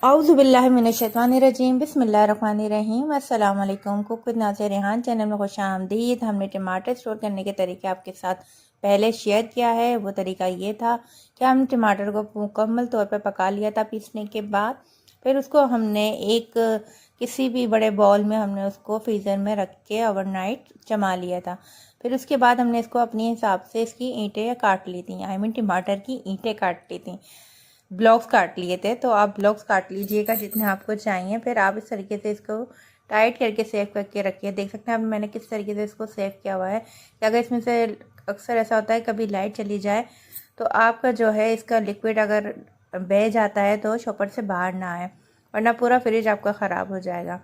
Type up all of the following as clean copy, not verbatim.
औज़ुबिल्लाहिमिनश्शैतानिर्रजीम बिस्मिल्लाहिर्रहमानिर्रहीम अस्सलाम वालेकुम। Cook with Nazia Rehan channel में खुश आमदीद। हमने टमाटर स्टोर करने के तरीके आपके साथ पहले शेयर किया है। वो तरीका ये था कि हम टमाटर को मुकम्मल तौर पर पका लिया था पीसने के बाद। फिर उसको हमने एक किसी भी बड़े बॉल में हमने उसको फ्रीज़र में रख के ओवरनाइट जमा लिया था। फिर उसके बाद हमने इसको अपने हिसाब से इसकी ईंटें काट ली थी, टमाटर की ईंटें काट ली थी, ब्लॉक्स काट लिए थे। तो आप ब्लॉक्स काट लीजिएगा जितने आपको चाहिए। फिर आप इस तरीके से इसको टाइट करके सेव करके रखिए। देख सकते हैं अब मैंने किस तरीके से इसको सेव किया हुआ है कि अगर इसमें से अक्सर ऐसा होता है कभी लाइट चली जाए तो आपका जो है इसका लिक्विड अगर बह जाता है तो शॉपर से बाहर ना आए, वरना पूरा फ्रिज आपका ख़राब हो जाएगा।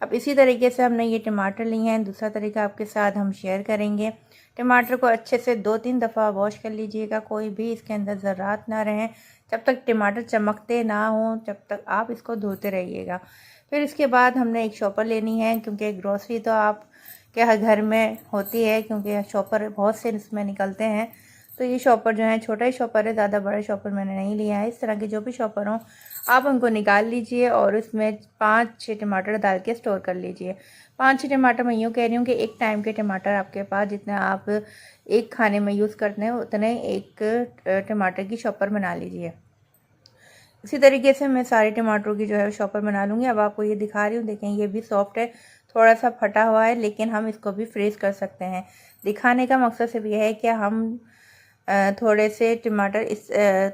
अब इसी तरीके से हमने ये टमाटर लिए हैं। दूसरा तरीका आपके साथ हम शेयर करेंगे। टमाटर को अच्छे से 2-3 दफ़ा वॉश कर लीजिएगा, कोई भी इसके अंदर ज़र्रात ना रहें। जब तक टमाटर चमकते ना हों तब तक आप इसको धोते रहिएगा। फिर इसके बाद हमने एक शॉपर लेनी है, क्योंकि ग्रॉसरी तो आप के हर घर में होती है, क्योंकि शॉपर बहुत से इसमें निकलते हैं। तो ये शॉपर जो है छोटा ही शॉपर है, ज़्यादा बड़ा शॉपर मैंने नहीं लिया है। इस तरह के जो भी शॉपर हों आप उनको निकाल लीजिए और उसमें 5-6 टमाटर डाल के स्टोर कर लीजिए। 5-6 टमाटर मैं यूँ कह रही हूँ कि एक टाइम के टमाटर आपके पास जितना आप एक खाने में यूज़ करते हैं उतने एक टमाटर की शॉपर बना लीजिए। इसी तरीके से मैं सारे टमाटरों की जो है शॉपर बना लूँगी। अब आपको ये दिखा रही हूँ, देखें ये भी सॉफ्ट है, थोड़ा सा फटा हुआ है, लेकिन हम इसको भी फ्रीज़ कर सकते हैं। दिखाने का मकसद सिर्फ यह है कि हम थोड़े से टमाटर इस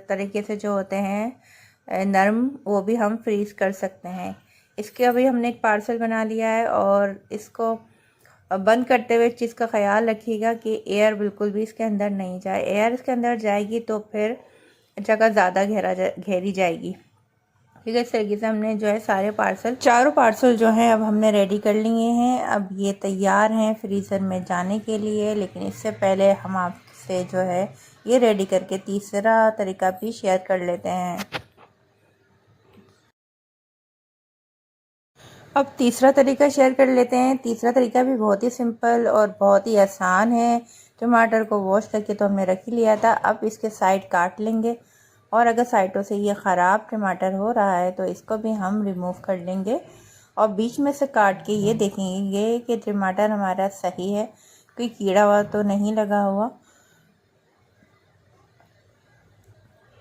तरीके से जो होते हैं नरम, वो भी हम फ्रीज़ कर सकते हैं। इसके अभी हमने एक पार्सल बना लिया है और इसको बंद करते हुए चीज़ का ख्याल रखिएगा कि एयर बिल्कुल भी इसके अंदर नहीं जाए। एयर इसके अंदर जाएगी तो फिर जगह ज़्यादा घेरी जाएगी। ठीक है, इस तरीके से हमने जो है सारे चारों पार्सल जो हैं अब हमने रेडी कर लिए हैं। अब ये तैयार हैं फ्रीज़र में जाने के लिए, लेकिन इससे पहले हम आपसे जो है ये रेडी करके तीसरा तरीका भी शेयर कर लेते हैं। अब तीसरा तरीका शेयर कर लेते हैं। तीसरा तरीका भी बहुत ही सिंपल और बहुत ही आसान है। टमाटर को वॉश करके तो हमने रख ही लिया था, अब इसके साइड काट लेंगे और अगर साइडों से ये ख़राब टमाटर हो रहा है तो इसको भी हम रिमूव कर लेंगे और बीच में से काट के ये देखेंगे कि टमाटर हमारा सही है, कोई कीड़ा हुआ तो नहीं लगा हुआ।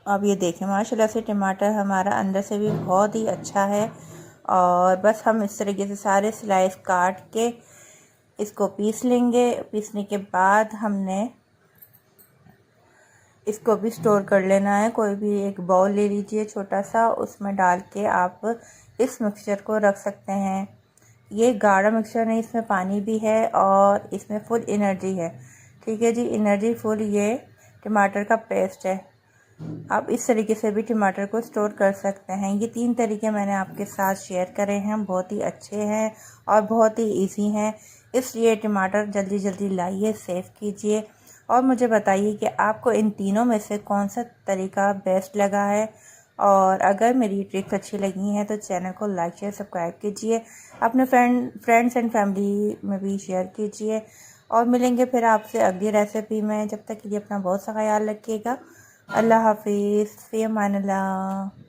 अब ये देखें माशाल्लाह से टमाटर हमारा अंदर से भी बहुत ही अच्छा है। और बस हम इस तरीके से सारे स्लाइस काट के इसको पीस लेंगे। पीसने के बाद हमने इसको भी स्टोर कर लेना है। कोई भी एक बाउल ले लीजिए छोटा सा, उसमें डाल के आप इस मिक्सचर को रख सकते हैं। ये गाढ़ा मिक्सचर नहीं, इसमें पानी भी है और इसमें फुल एनर्जी है। ठीक है जी, एनर्जी फुल ये टमाटर का पेस्ट है। आप इस तरीके से भी टमाटर को स्टोर कर सकते हैं। ये 3 तरीके मैंने आपके साथ शेयर करे हैं, बहुत ही अच्छे हैं और बहुत ही इजी हैं। इसलिए टमाटर जल्दी जल्दी लाइए, सेव कीजिए और मुझे बताइए कि आपको इन तीनों में से कौन सा तरीका बेस्ट लगा है। और अगर मेरी ट्रिक्स अच्छी लगी हैं तो चैनल को लाइक शेयर सब्सक्राइब कीजिए, अपने फ्रेंड्स एंड फैमिली में भी शेयर कीजिए। और मिलेंगे फिर आपसे अगली रेसिपी में। जब तक के लिए अपना बहुत सा ख्याल रखिएगा। अल्लाह हाफिज़, फ़ी अमान अल्लाह।